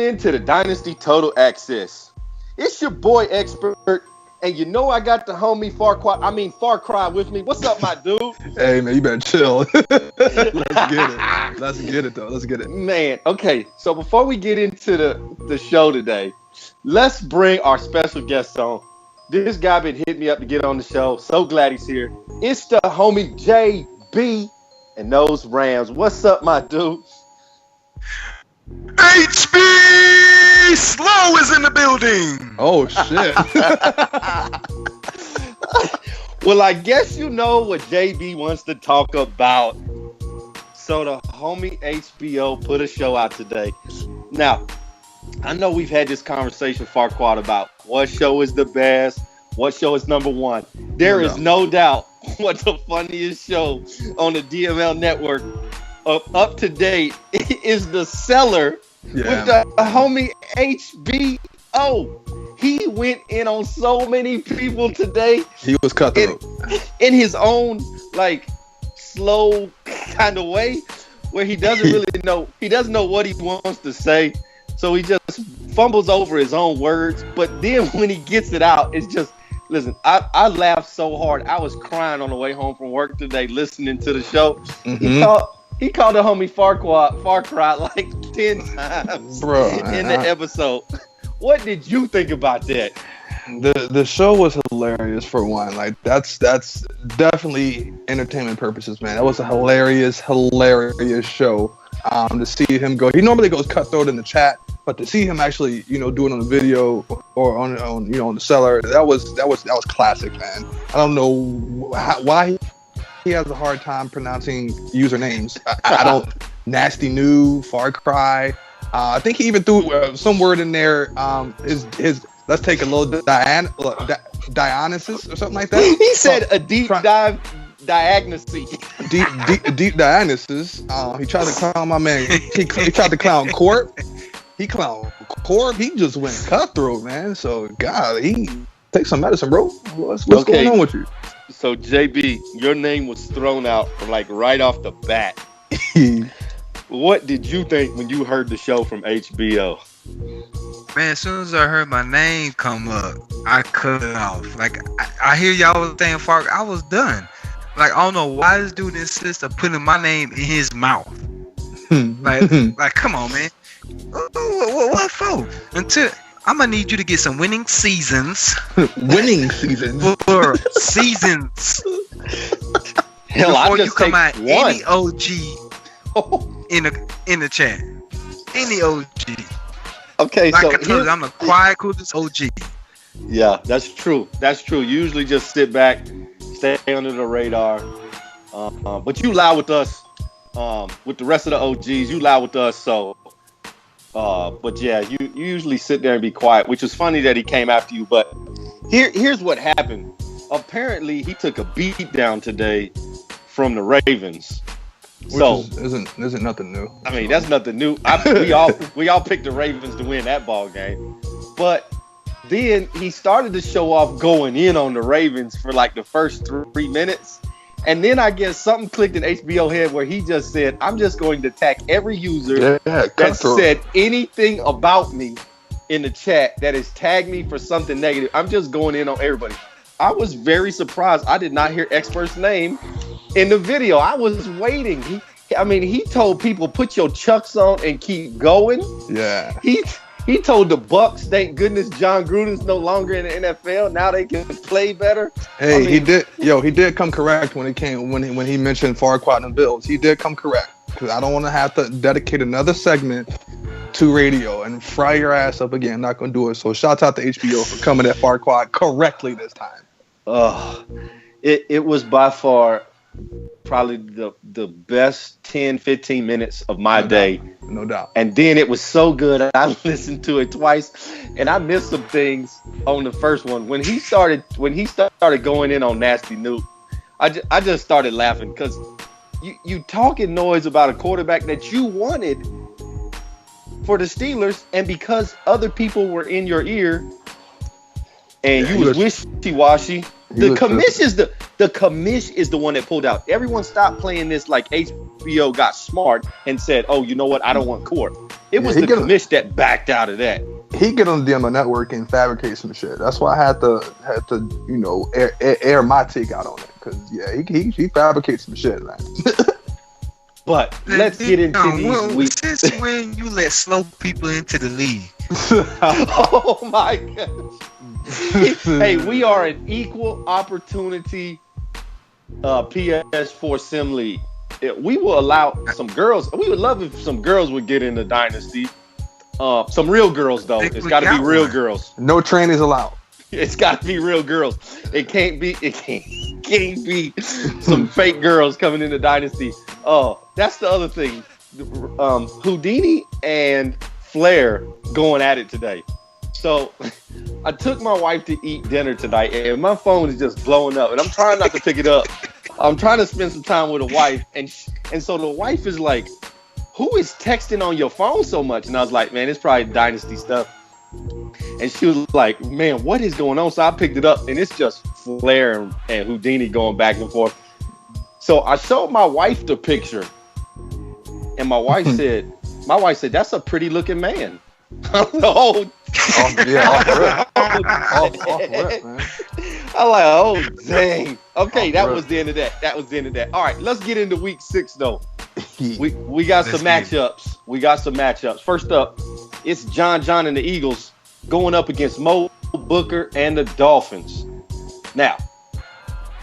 into the Dynasty Total Access. It's your boy Expert, and you know I got the homie Far Cry with me. What's up, my dude? Hey man, you better chill. Let's get it. Man, okay. So before we get into the show today, let's bring our special guest on. This guy been hitting me up to get on the show. So glad he's here. It's the homie JB and those Rams. What's up, my dude? HB Slow is in the building. Oh shit. Well, I guess you know what JB wants to talk about. So the homie HBO put a show out today. Now, I know we've had this conversation Farquaad about what show is the best, what show is number one. There is no doubt what the funniest show on the DML network up to date is The Cellar with the homie HBO. He went in on so many people today. He was cutthroat in his own slow kind of way, where he doesn't really know. He doesn't know what he wants to say, so he just fumbles over his own words. But then when he gets it out, it's just listen. I laughed so hard, I was crying on the way home from work today listening to the show. Mm-hmm. He called the homie Far Cry like 10 times in the episode. What did you think about that? The show was hilarious for one. Like that's definitely entertainment purposes, man. That was a hilarious show. To see him go, he normally goes cutthroat in the chat, but to see him actually, do it on the video or on The Cellar, that was classic, man. I don't know why he has a hard time pronouncing usernames. I don't. Nasty New, Far Cry. I think he even threw some word in there. His let's take a little Dionysus or something like that. He said a deep dive diagnosis. Deep Dionysus. He tried to clown my man. He tried to clown Corp. He clowned Corp. He just went cutthroat, man. So God, he take some medicine, bro. What's going on with you? So JB, your name was thrown out right off the bat. What did you think when you heard the show from HBO? Man, as soon as I heard my name come up, I cut it off. I hear y'all was saying Fark, I was done. I don't know why this dude insists on putting my name in his mouth. Come on, man. What for? Until I'm gonna need you to get some winning seasons. Winning seasons. For seasons. Hell, before I you come out, one. any OG in the chat. Any OG. Okay, so I told you, I'm the quiet, coolest OG. Yeah, that's true. Usually just sit back, stay under the radar. But you lie with us. With the rest of the OGs, you lie with us. So, but yeah, you usually sit there and be quiet, which is funny that he came after you. But here's what happened. Apparently, he took a beat down today from the Ravens. Which isn't nothing new. I mean, that's nothing new. We all picked the Ravens to win that ball game. But then he started to show off going in on the Ravens for the first 3 minutes. And then I guess something clicked in HBO head where he just said, I'm just going to attack every user that said anything about me in the chat that has tagged me for something negative. I'm just going in on everybody. I was very surprised. I did not hear Expert's name in the video. I was waiting. He told people, put your chucks on and keep going. Yeah. He told the Bucks, thank goodness John Gruden's no longer in the NFL. Now they can play better. Hey, he did come correct when he mentioned Farquaad and Bills. He did come correct, because I don't want to have to dedicate another segment to radio and fry your ass up again. I'm not going to do it. So shout out to HBO for coming at Farquaad correctly this time. It was by far probably the best 10-15 minutes of my day. No doubt. And then it was so good, I listened to it twice, and I missed some things on the first one. When he started going in on Nasty Nuke, I just started laughing, because you talking noise about a quarterback that you wanted for the Steelers, and because other people were in your ear and you was wishy-washy, The commish is the one that pulled out. Everyone stopped playing this like HBO got smart and said, "Oh, you know what? I don't want court." It was the commish that backed out of that. He get on the DMO network and fabricate some shit. That's why I had to air my take out on it, because he fabricates some shit, man. But let's get into these weeks. Since when you let slow people into the league? Oh my gosh. Hey, we are an equal opportunity PS4 Sim League. We will allow some girls. We would love if some girls would get into Dynasty. Some real girls, though. It's got to be real girls. No trainees allowed. It's got to be real girls. It can't be some fake girls coming into Dynasty. Oh, that's the other thing. Houdini and Flair going at it today. So I took my wife to eat dinner tonight, and my phone is just blowing up, and I'm trying not to pick it up. I'm trying to spend some time with a wife, and so the wife is like, "Who is texting on your phone so much?" And I was like, "Man, it's probably Dynasty stuff." And she was like, "Man, what is going on?" So I picked it up, and it's just Flair and Houdini going back and forth. So I showed my wife the picture, and my wife said, "That's a pretty looking man." Oh, yeah, off rip, man. I'm like, oh, dang. Okay, that was the end of that. All right, let's get into week 6, though. We got some matchups. First up, it's John and the Eagles going up against Mo Booker and the Dolphins. Now,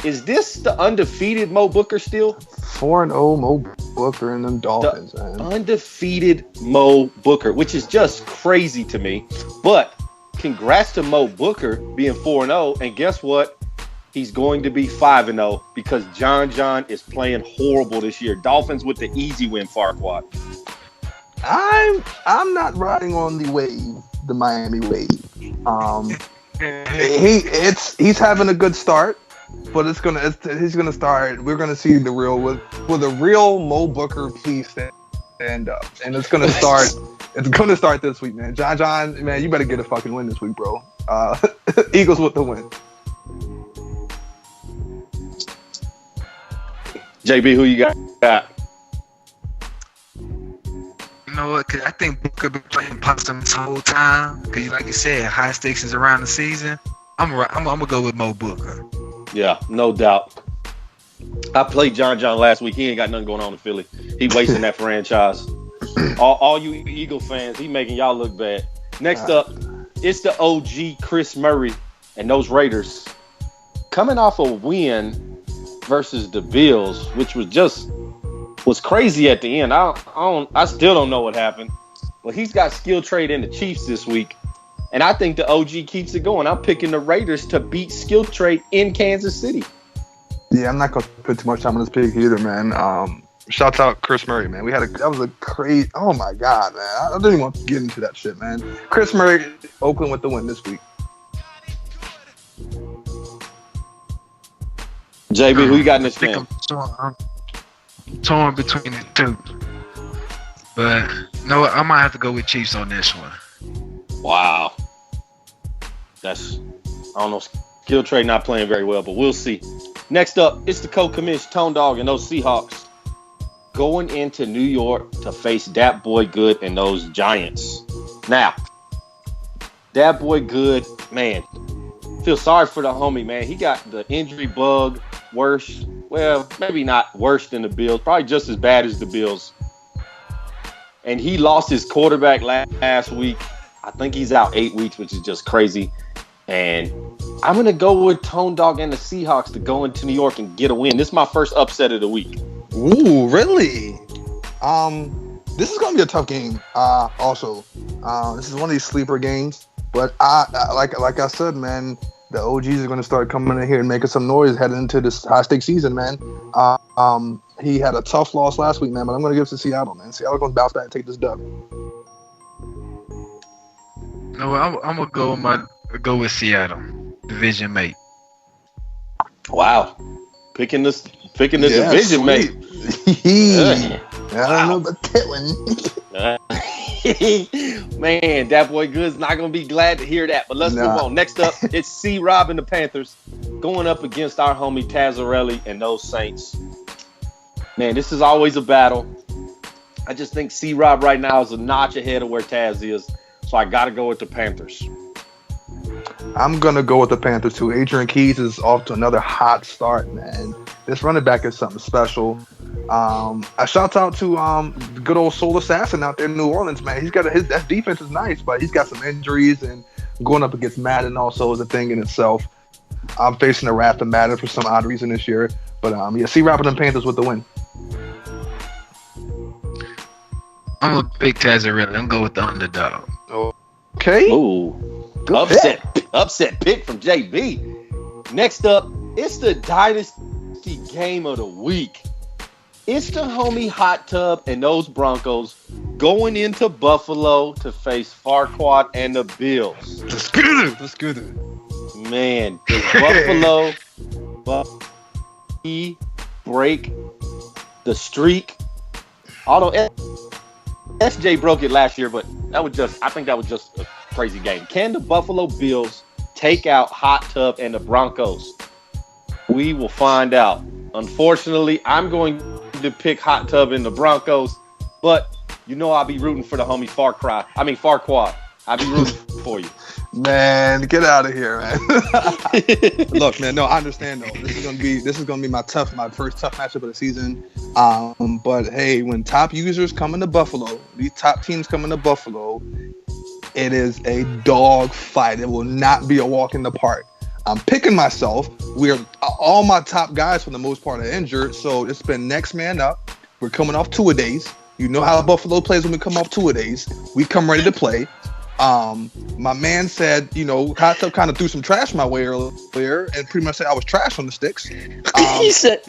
is this the undefeated Mo Booker still? 4-0 Mo Booker and them Dolphins, man. Undefeated Mo Booker, which is just crazy to me. But congrats to Mo Booker being 4-0. And guess what? He's going to be 5-0 because John is playing horrible this year. Dolphins with the easy win, Farquaad. I'm not riding on the wave, the Miami wave. He's having a good start. But he's gonna start. We're gonna see the real with a real Mo Booker piece stand up, and it's gonna start. It's gonna start this week, man. John, man, you better get a fucking win this week, bro. Eagles with the win. JB, who you got? You know what? Cause I think Booker been playing possum this whole time. Cause like you said, high stakes is around the season. I'm gonna go with Mo Booker. Yeah, no doubt. I played John last week. He ain't got nothing going on in Philly. He wasting that franchise. All you Eagle fans, he making y'all look bad. Next up, it's the OG Chris Murray and those Raiders coming off a win versus the Bills, which was crazy at the end. I still don't know what happened. Well, he's got skill trade in the Chiefs this week. And I think the OG keeps it going. I'm picking the Raiders to beat skill trade in Kansas City. Yeah, I'm not going to put too much time on this pick either, man. Shouts out Chris Murray, man. That was a crazy, oh my God, man. I didn't even want to get into that shit, man. Chris Murray, Oakland with the win this week. JB, who you got in this game? I'm torn between the two. But, you know what? I might have to go with Chiefs on this one. Wow. I don't know, skill trade not playing very well, but we'll see. Next up, it's the co-commish Tone Dog and those Seahawks going into New York to face Dat Boy Good and those Giants. Now, Dat Boy Good, man, feel sorry for the homie, man. He got the injury bug worse. Well, maybe not worse than the Bills, probably just as bad as the Bills. And he lost his quarterback last week. I think he's out 8 weeks, which is just crazy. And I'm going to go with Tone Dog and the Seahawks to go into New York and get a win. This is my first upset of the week. Ooh, really? This is going to be a tough game. Also, this is one of these sleeper games. But like I said, man, the OGs are going to start coming in here and making some noise heading into this high-stakes season, man. He had a tough loss last week, man, but I'm going to give it to Seattle, man. Seattle's going to bounce back and take this dub. No, I'm gonna go with Seattle, division mate. Wow, picking the division mate. I don't know about that one. Man, that boy Good's not gonna be glad to hear that. But let's move on. Next up, it's C. Rob and the Panthers going up against our homie Tazzarelli and those Saints. Man, this is always a battle. I just think C-Rob right now is a notch ahead of where Taz is. So I got to go with the Panthers. I'm going to go with the Panthers, too. Adrian Keys is off to another hot start, man. This running back is something special. A shout out to good old Soul Assassin out there in New Orleans, man. He's got that defense is nice, but he's got some injuries, and going up against Madden also is a thing in itself. I'm facing the wrath of Madden for some odd reason this year. But yeah, C-Rob and the Panthers with the win. I'm a big Tazzarelli. I'm going with the underdog. Okay. Ooh. Good Upset pick from JB. Next up, it's the Dynasty game of the week. It's the homie Hot Tub and those Broncos going into Buffalo to face Farquaad and the Bills. Let's get it. Man, does Buffalo break the streak? Although SJ broke it last year, but I think that was just a crazy game. Can the Buffalo Bills take out Hot Tub and the Broncos? We will find out. Unfortunately, I'm going to pick Hot Tub and the Broncos, but you know I'll be rooting for the homie Farquaad. I'll be rooting for you. Man, get out of here, man. Look, man, no, I understand though. This is gonna be my first tough matchup of the season. But hey, when top users come into Buffalo, these top teams come into Buffalo, it is a dog fight. It will not be a walk in the park. I'm picking myself. All my top guys for the most part are injured, so it's been next man up. We're coming off 2-a-days. You know how Buffalo plays when we come off 2-a-days. We come ready to play. My man said, Hot Tub kind of threw some trash my way earlier, and pretty much said I was trash on the sticks. He said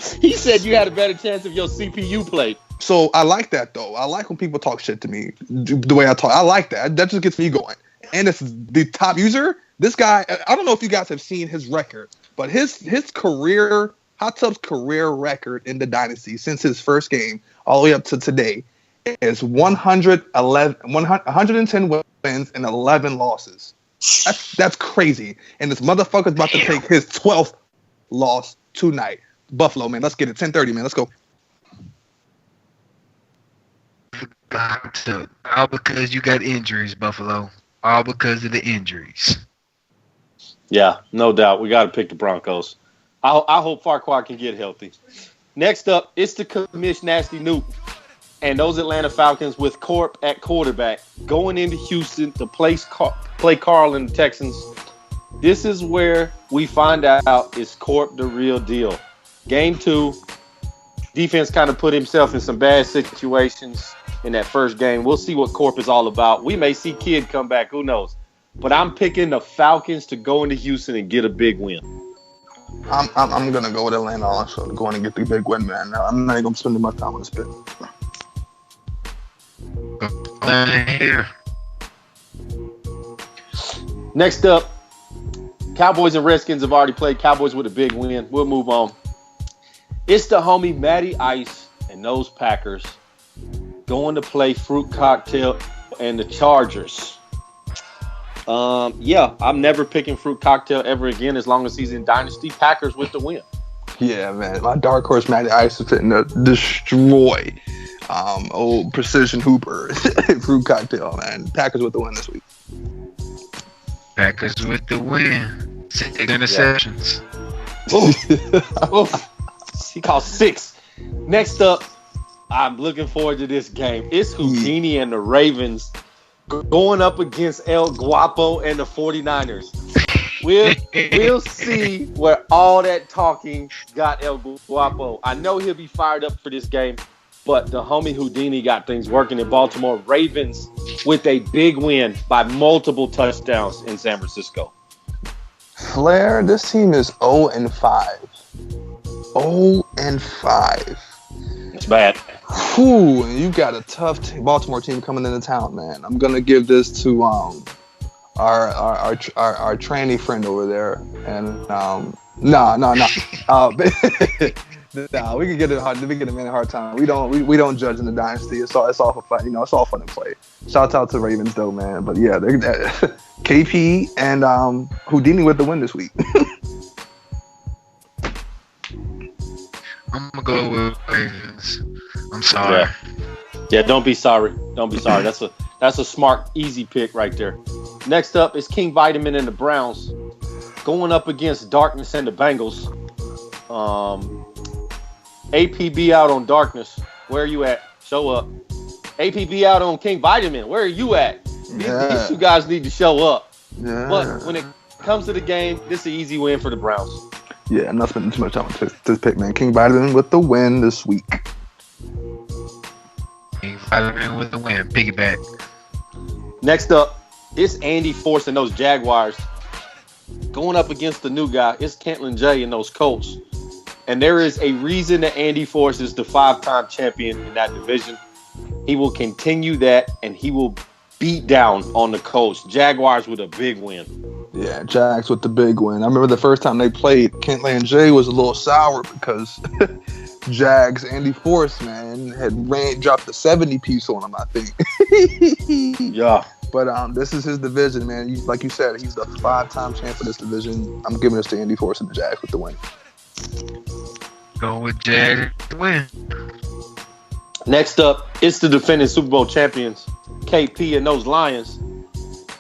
you had a better chance if your CPU played. So I like that though. I like when people talk shit to me the way I talk. I like that. That just gets me going. And it's the top user. This guy, I don't know if you guys have seen his record, but his career, Hot Tub's career record in the Dynasty since his first game all the way up to today is 110 wins and 11 losses. That's crazy. And this motherfucker's about to take his 12th loss tonight. Buffalo, man. Let's get it. 10:30, man. Let's go. All because you got injuries, Buffalo. All because of the injuries. Yeah, no doubt. We got to pick the Broncos. I hope Farquaad can get healthy. Next up, it's the commish Nasty Newt and those Atlanta Falcons with Corp at quarterback going into Houston to play Carl and the Texans. This is where we find out is Corp the real deal. Game 2, defense kind of put himself in some bad situations in that first game. We'll see what Corp is all about. We may see Kid come back. Who knows? But I'm picking the Falcons to go into Houston and get a big win. I'm gonna go with Atlanta also to go in and get the big win, man. I'm not even gonna spend much time on this bit. Here. Next up, Cowboys and Redskins have already played. Cowboys with a big win. We'll move on. It's the homie Matty Ice and those Packers going to play Fruit Cocktail and the Chargers. I'm never picking Fruit Cocktail ever again as long as he's in Dynasty. Packers with the win. Yeah, man. My dark horse Matty Ice is fitting to destroy old Precision Hooper Fruit Cocktail, man. Packers with the win this week. Packers with the win. 6 interceptions. He called 6. Next up, I'm looking forward to this game. It's Houdini and the Ravens going up against El Guapo and the 49ers. We'll see where all that talking got El Guapo. I know he'll be fired up for this game, but the homie Houdini got things working in Baltimore. Ravens with a big win by multiple touchdowns in San Francisco. Flair, this team is 0-5. 0-5. It's bad. Whew, you got a tough Baltimore team coming into town, man. I'm gonna give this to our tranny friend over there, and no. We can get a man a hard time. We don't judge in the Dynasty. It's all for fun. It's all fun and play. Shout out to Ravens though, man. But yeah, KP and Houdini with the win this week. I'm gonna go with Ravens. I'm sorry. Yeah. Don't be sorry. Don't be sorry. That's a smart, easy pick right there. Next up is King Vitamin and the Browns going up against Darkness and the Bengals. APB out on Darkness. Where are you at? Show up. APB out on King Vitamin. Where are you at? These two guys need to show up. Yeah. But when it comes to the game, this is an easy win for the Browns. Yeah, I'm not spending too much time on this pick, man. King Vitamin with the win this week. King Vitamin with the win. Piggyback. Next up, it's Andy Force and those Jaguars going up against the new guy. It's Kentlin J and those Colts. And there is a reason that Andy Force is the 5-time champion in that division. He will continue that, and he will beat down on the Colts. Jaguars with a big win. Yeah, Jags with the big win. I remember the first time they played, Kentlin J was a little sour because Jags, Andy Force, man, had dropped the 70 piece on him, I think. Yeah. But this is his division, man. Like you said, he's the 5-time champ for this division. I'm giving this to Andy Force and the Jags with the win. Go with Jags to win. Next up, it's the defending Super Bowl champions, KP and those Lions.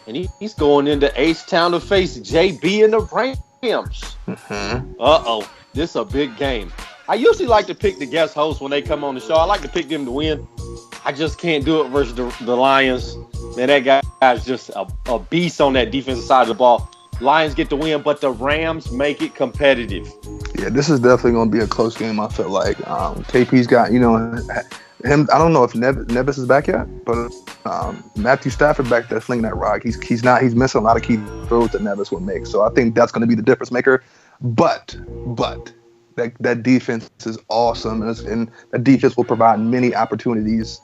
And he's going into H-Town to face JB and the Rams. Mm-hmm. Uh-oh. This is a big game. I usually like to pick the guest hosts when they come on the show. I like to pick them to win. I just can't do it versus the Lions. Man, that guy's just a beast on that defensive side of the ball. Lions get the win, but the Rams make it competitive. Yeah, this is definitely going to be a close game, I feel like. KP's got, him. I don't know if Nevis is back yet, but Matthew Stafford back there flinging that rock. He's missing a lot of key throws that Nevis would make. So I think that's going to be the difference maker. But that defense is awesome, and that defense will provide many opportunities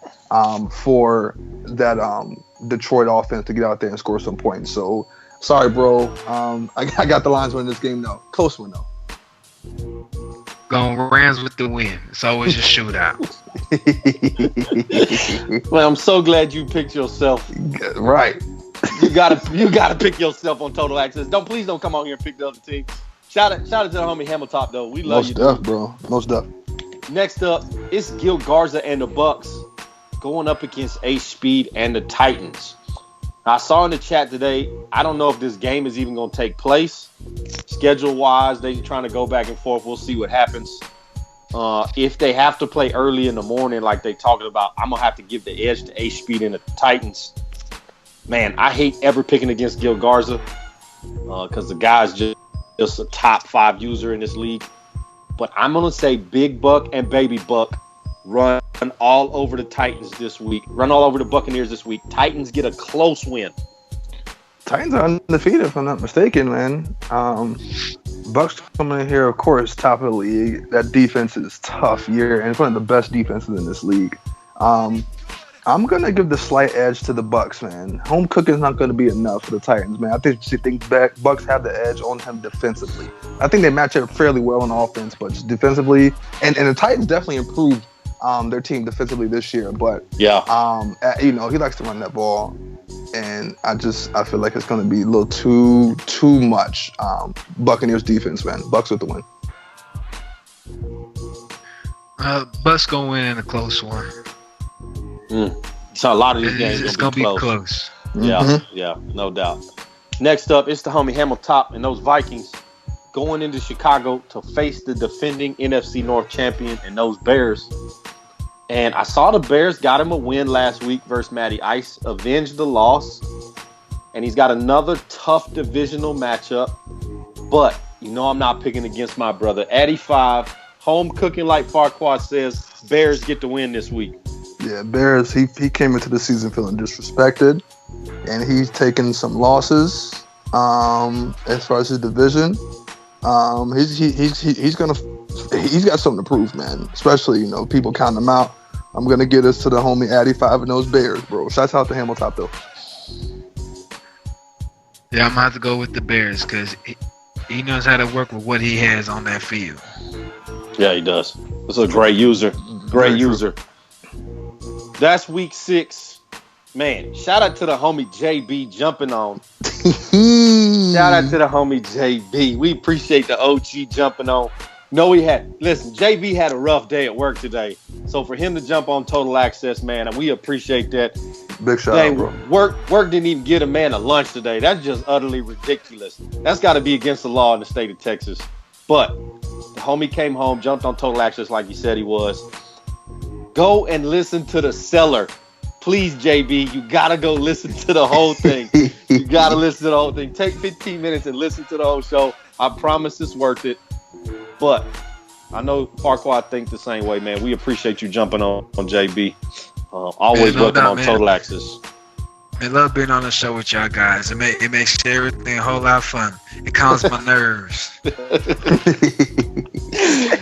for that Detroit offense to get out there and score some points. So sorry, bro. I got the Lions winning this game though. Close one though. Going Rams with the win. It's always a shootout. Well, I'm so glad you picked yourself. Right. You gotta pick yourself on Total Access. Please don't come on here and pick the other team. Shout out to the homie Hamiltop though. We love you. Most stuff, bro. Most stuff. Next up, it's Gil Garza and the Bucks going up against Ace Speed and the Titans. I saw in the chat today, I don't know if this game is even going to take place. Schedule-wise, they're trying to go back and forth. We'll see what happens. If they have to play early in the morning like they talking about, I'm going to have to give the edge to Ace Speed and the Titans. Man, I hate ever picking against Gil Garza because the guy's just a top 5 user in this league. But I'm going to say Big Buck and Baby Buck run all over the Titans this week. Run all over the Buccaneers this week. Titans get a close win. Titans are undefeated, if I'm not mistaken, man. Bucks coming in here, of course, top of the league. That defense is tough year, and it's one of the best defenses in this league. I'm going to give the slight edge to the Bucks, man. Home cooking is not going to be enough for the Titans, man. I think Bucks have the edge on him defensively. I think they match up fairly well on offense, but just defensively. And the Titans definitely improved their team defensively this year. But, yeah, he likes to run that ball. And I feel like it's going to be a little too much Buccaneers defense, man. Bucks with the win. Bucks going to win in a close one. So a lot of these games it's going to be close. Yeah, no doubt. Next up, it's the homie Hamiltop and those Vikings going into Chicago to face the defending NFC North champion and those Bears. And I saw the Bears got him a win last week versus Matty Ice, avenged the loss. And he's got another tough divisional matchup. But, I'm not picking against my brother. Addy 5, home cooking like Farquaad says, Bears get the win this week. Yeah, Bears, he came into the season feeling disrespected. And he's taken some losses as far as his division. He's got something to prove, man. Especially, people counting him out. I'm gonna get us to the homie Addy 5 and those Bears, bro. Shouts out to Hamiltop though. Yeah, I'm gonna have to go with the Bears because he knows how to work with what he has on that field. Yeah, he does. That's a great user. Great user. That's week 6. Man, shout out to the homie JB jumping on. Shout out to the homie JB. We appreciate the OG jumping on. No, he had. Listen, JB had a rough day at work today. So for him to jump on Total Access, man, and we appreciate that. Big shout out, bro. Work didn't even get a man a lunch today. That's just utterly ridiculous. That's got to be against the law in the state of Texas. But the homie came home, jumped on Total Access like he said he was. Go and listen to The Cellar. Please, JB, you got to go listen to the whole thing. You got to listen to the whole thing. Take 15 minutes and listen to the whole show. I promise it's worth it. But I know Farquaad think the same way, man. We appreciate you jumping on JB. Always welcome on Total Access. I love being on the show with y'all guys. It makes everything a whole lot of fun. It calms my nerves.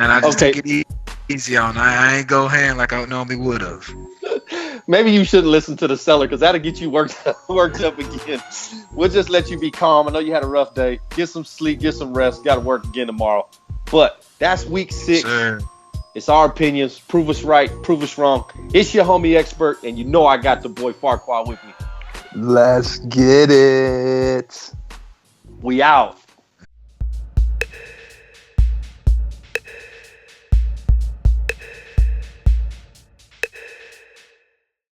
And I just take it easy on. I ain't go ham like I normally would have. Maybe you shouldn't listen to The Cellar because that'll get you worked up again. We'll just let you be calm. I know you had a rough day. Get some sleep, get some rest. Got to work again tomorrow. But that's week 6. Sure. It's our opinions. Prove us right, prove us wrong. It's your homie expert, and you know I got the boy Farquaad with me. Let's get it. We out.